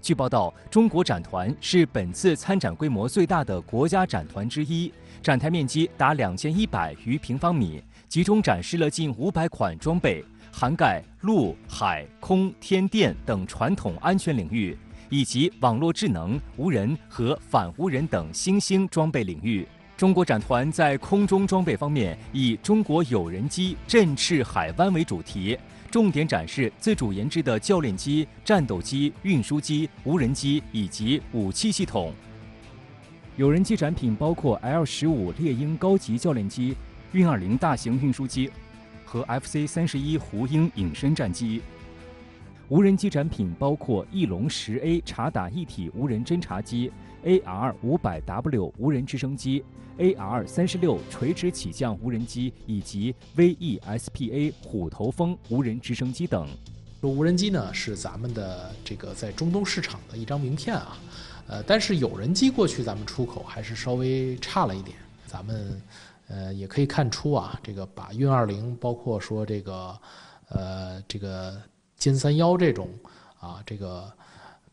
据报道，中国展团是本次参展规模最大的国家展团之一，展台面积达2100余平方米，集中展示了近500款装备，涵盖陆、海、空、天、电等传统安全领域，以及网络智能、无人和反无人等新兴装备领域。中国展团在空中装备方面以中国有人机振翅海湾为主题，重点展示自主研制的教练机、战斗机、运输机、无人机以及武器系统。有人机展品包括 L-15猎鹰高级教练机、运20大型运输机和 FC-31胡鹰隐身战机。无人机展品包括翼龙10A 察打一体无人侦察机、AR-500W 无人直升机、AR-36垂直起降无人机以及 VESPA 虎头蜂无人直升机等。无人机呢是咱们的这个在中东市场的一张名片啊，但是有人机过去咱们出口还是稍微差了一点。咱们也可以看出啊，这个把运20，包括说这个歼3-1这种啊，这个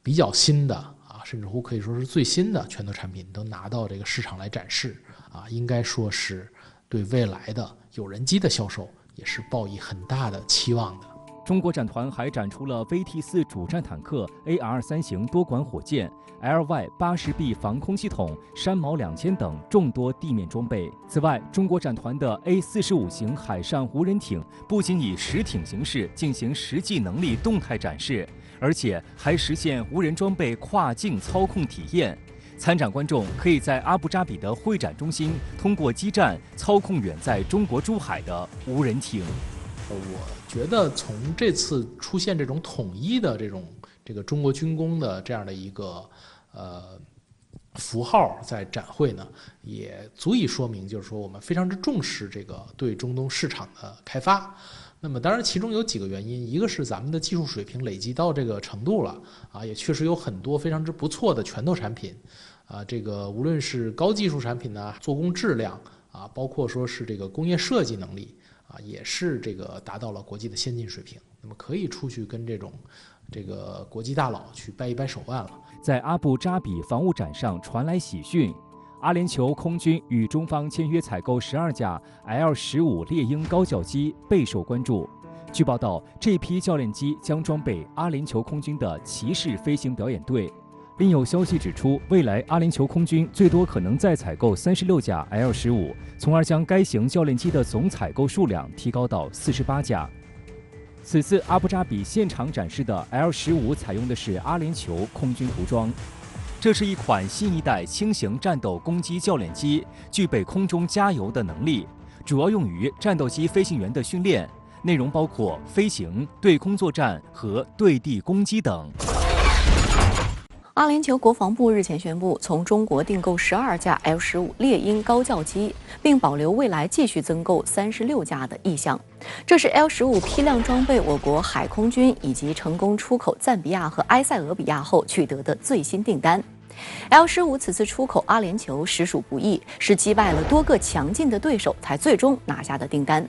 比较新的啊，甚至乎可以说是最新的拳头产品都拿到这个市场来展示啊，应该说是对未来的有人机的销售也是抱以很大的期望的。中国展团还展出了 VT4 主战坦克、AR-3型多管火箭、LY-80B 防空系统、山毛2000等众多地面装备。此外，中国展团的 A45型海上无人艇不仅以实艇形式进行实际能力动态展示，而且还实现无人装备跨境操控体验。参展观众可以在阿布扎比的会展中心通过基站操控远在中国珠海的无人艇。我觉得从这次出现这种统一的这个中国军工的这样的一个符号在展会呢，也足以说明就是说我们非常之重视这个对中东市场的开发。那么当然其中有几个原因，一个是咱们的技术水平累积到这个程度了啊，也确实有很多非常之不错的拳头产品啊，这个无论是高技术产品呢，做工质量啊，包括说是这个工业设计能力啊，也是这个达到了国际的先进水平。那么可以出去跟这个国际大佬去掰一掰手腕了。在阿布扎比防务展上传来喜讯，阿联酋空军与中方签约采购12架 L-15猎鹰高教机，备受关注。据报道，这批教练机将装备阿联酋空军的骑士飞行表演队。另有消息指出，未来阿联酋空军最多可能再采购36架 L-15，从而将该型教练机的总采购数量提高到48架。此次阿布扎比现场展示的 L-15采用的是阿联酋空军涂装，这是一款新一代轻型战斗攻击教练机，具备空中加油的能力，主要用于战斗机飞行员的训练，内容包括飞行、对空作战和对地攻击等。阿联酋国防部日前宣布，从中国订购12架 L-15猎鹰高教机，并保留未来继续增购36架的意向。这是 L-15批量装备我国海空军以及成功出口赞比亚和埃塞俄比亚后取得的最新订单。L-15此次出口阿联酋实属不易，是击败了多个强劲的对手才最终拿下的订单。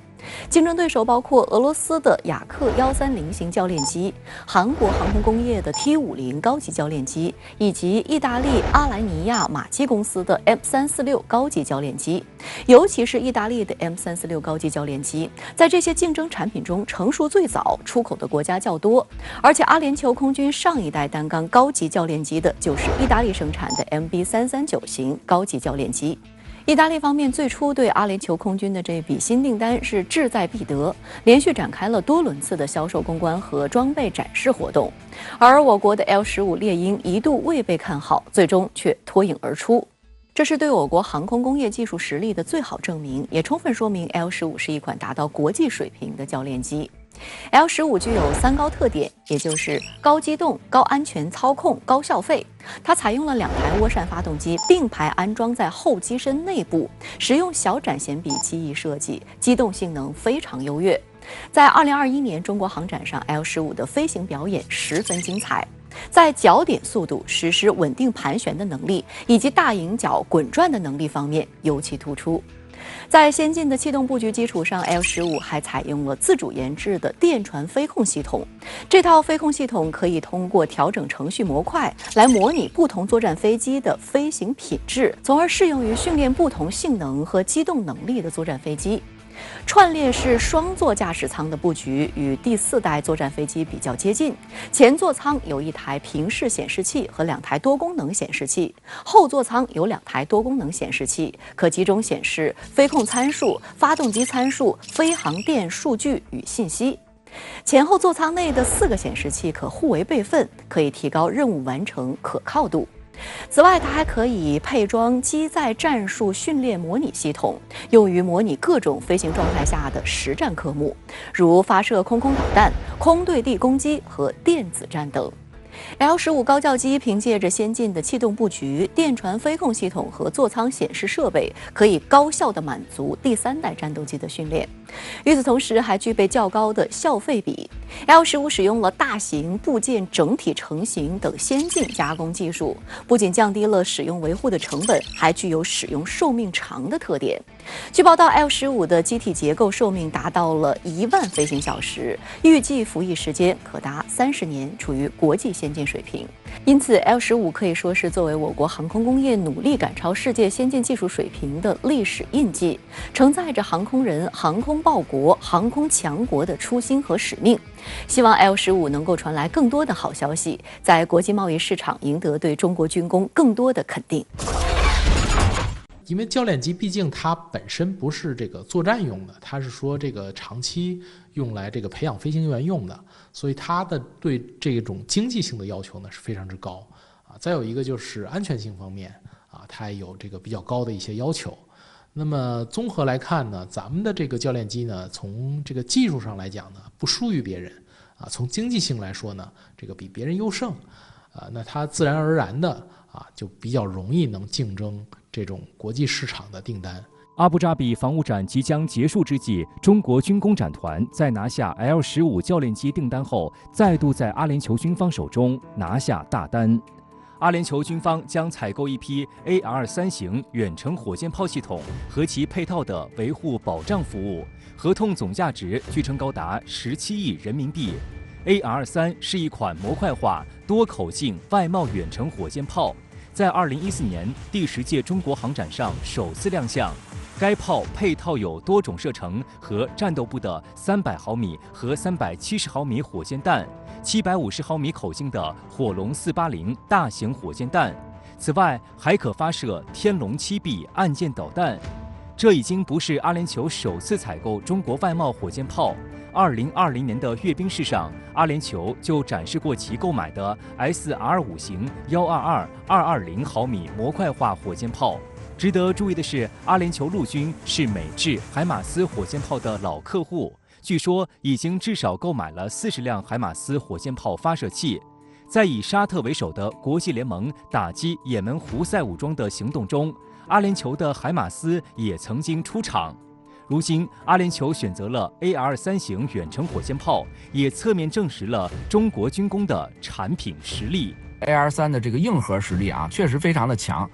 竞争对手包括俄罗斯的雅克130型教练机、韩国航空工业的 T50高级教练机，以及意大利阿莱尼亚马基公司的 M346高级教练机。尤其是意大利的 M346高级教练机，在这些竞争产品中成熟最早，出口的国家较多。而且阿联酋空军上一代担纲高级教练机的就是意大利生产的 MB339型高级教练机。意大利方面最初对阿联酋空军的这笔新订单是志在必得，连续展开了多轮次的销售公关和装备展示活动。而我国的 L-15猎鹰一度未被看好，最终却脱颖而出。这是对我国航空工业技术实力的最好证明，也充分说明 L-15是一款达到国际水平的教练机。L-15具有3高特点，也就是高机动、高安全操控、高效费。它采用了2台涡扇发动机并排安装在后机身内部，使用小展弦比机翼设计，机动性能非常优越。在2021年中国航展上 ，L-15的飞行表演十分精彩。在脚点速度、实施稳定盘旋的能力以及大迎角滚转的能力方面尤其突出。在先进的气动布局基础上 ，L-15还采用了自主研制的电传飞控系统。这套飞控系统可以通过调整程序模块来模拟不同作战飞机的飞行品质，从而适用于训练不同性能和机动能力的作战飞机。串列式双座驾驶舱的布局与第4代作战飞机比较接近，前座舱有1台平视显示器和2台多功能显示器，后座舱有2台多功能显示器，可集中显示飞控参数、发动机参数、飞行电数据与信息。前后座舱内的4个显示器可互为备份，可以提高任务完成可靠度。此外，它还可以配装机载战术训练模拟系统，用于模拟各种飞行状态下的实战科目，如发射空导弹、空对地攻击和电子战等。L-15高教机凭借着先进的气动布局、电传飞控系统和座舱显示设备，可以高效地满足第3代战斗机的训练。与此同时，还具备较高的效费比。L-15使用了大型部件整体成型等先进加工技术，不仅降低了使用维护的成本，还具有使用寿命长的特点。据报道 ，L-15的机体结构寿命达到了1万飞行小时，预计服役时间可达30年，处于国际先进水平。因此 ，L-15可以说是作为我国航空工业努力赶超世界先进技术水平的历史印记，承载着航空人、航空报国、航空强国的初心和使命。希望 L-15能够传来更多的好消息，在国际贸易市场赢得对中国军工更多的肯定。因为教练机毕竟它本身不是这个作战用的，它是说这个长期用来这个培养飞行员用的，所以它的对这种经济性的要求呢是非常之高啊。再有一个就是安全性方面啊，它也有这个比较高的一些要求。那么综合来看呢，咱们的这个教练机呢，从这个技术上来讲呢，不输于别人啊；从经济性来说呢，这个比别人优胜啊。那它自然而然的啊，就比较容易能竞争这种国际市场的订单。阿布扎比防务展即将结束之际，中国军工展团在拿下 L-15教练机订单后，再度在阿联酋军方手中拿下大单。阿联酋军方将采购一批 AR-3型远程火箭炮系统和其配套的维护保障服务，合同总价值据称高达17亿人民币。AR-3是一款模块化多口径外贸远程火箭炮，在2014年第10届中国航展上首次亮相。该炮配套有多种射程和战斗部的300毫米和370毫米火箭弹，750毫米口径的火龙480大型火箭弹。此外，还可发射天龙7B岸舰导弹。这已经不是阿联酋首次采购中国外贸火箭炮。2020年的阅兵式上，阿联酋就展示过其购买的 SR5型122 220毫米模块化火箭炮。值得注意的是，阿联酋陆军是美制海马斯火箭炮的老客户，据说已经至少购买了40辆海马斯火箭炮发射器。在以沙特为首的国际联盟打击也门胡塞武装的行动中，阿联酋的海马斯也曾经出场。如今，阿联酋选择了 AR-3型远程火箭炮，也侧面证实了中国军工的产品实力。AR-3的这个硬核实力啊，确实非常的强。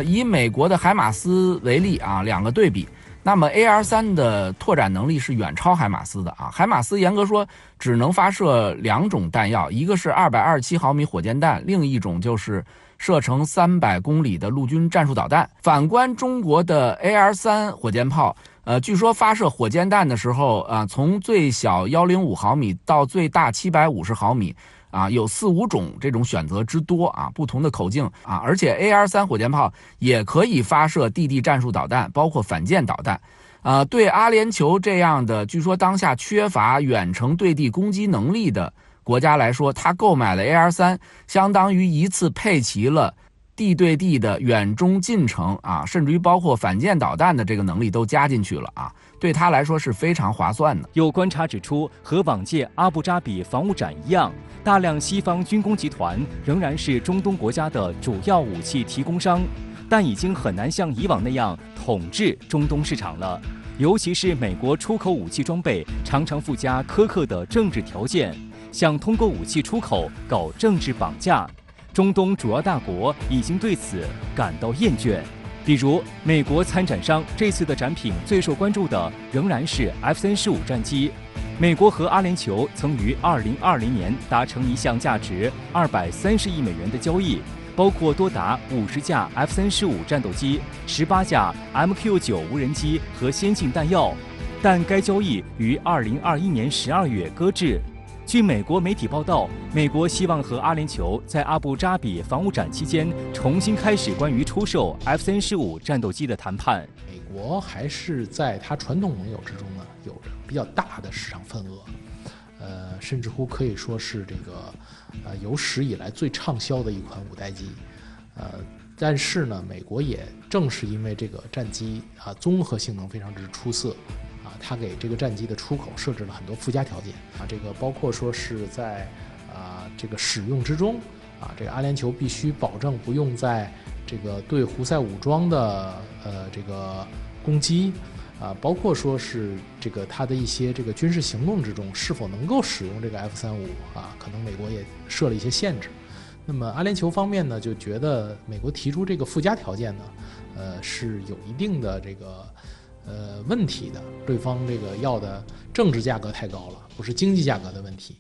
以美国的海马斯为例啊，两个对比，那么 AR-3的拓展能力是远超海马斯的啊。海马斯严格说只能发射2种弹药，一个是227毫米火箭弹，另一种就是射程300公里的陆军战术导弹。反观中国的 AR-3火箭炮，据说发射火箭弹的时候啊，从最小105毫米到最大750毫米。啊，有4、5种这种选择之多啊，不同的口径啊，而且 AR-3火箭炮也可以发射地地战术导弹，包括反舰导弹。对阿联酋这样的据说当下缺乏远程对地攻击能力的国家来说，他购买了 AR-3，相当于一次配齐了地对地的远中近程啊，甚至于包括反舰导弹的这个能力都加进去了啊，对他来说是非常划算的。有观察指出，和往届阿布扎比防务展一样，大量西方军工集团仍然是中东国家的主要武器提供商，但已经很难像以往那样统治中东市场了。尤其是美国出口武器装备常常附加苛刻的政治条件，想通过武器出口搞政治绑架。中东主要大国已经对此感到厌倦。比如，美国参展商这次的展品最受关注的仍然是 F-35战机。美国和阿联酋曾于2020年达成一项价值230亿美元的交易，包括多达50架 F-35战斗机、18架 MQ-9无人机和先进弹药，但该交易于2021年12月搁置。据美国媒体报道，美国希望和阿联酋在阿布扎比防务展期间重新开始关于出售 F-35战斗机的谈判。美国还是在它传统盟友之中呢，有着比较大的市场份额，甚至乎可以说是这个有史以来最畅销的一款五代机。但是呢，美国也正是因为这个战机综合性能非常之出色。它给这个战机的出口设置了很多附加条件这个包括说是在这个使用之中这个阿联酋必须保证不用在这个对胡塞武装的这个攻击包括说是这个它的一些这个军事行动之中是否能够使用这个 F-35可能美国也设了一些限制。那么阿联酋方面呢，就觉得美国提出这个附加条件呢，是有一定的这个问题的，对方这个要的政治价格太高了，不是经济价格的问题。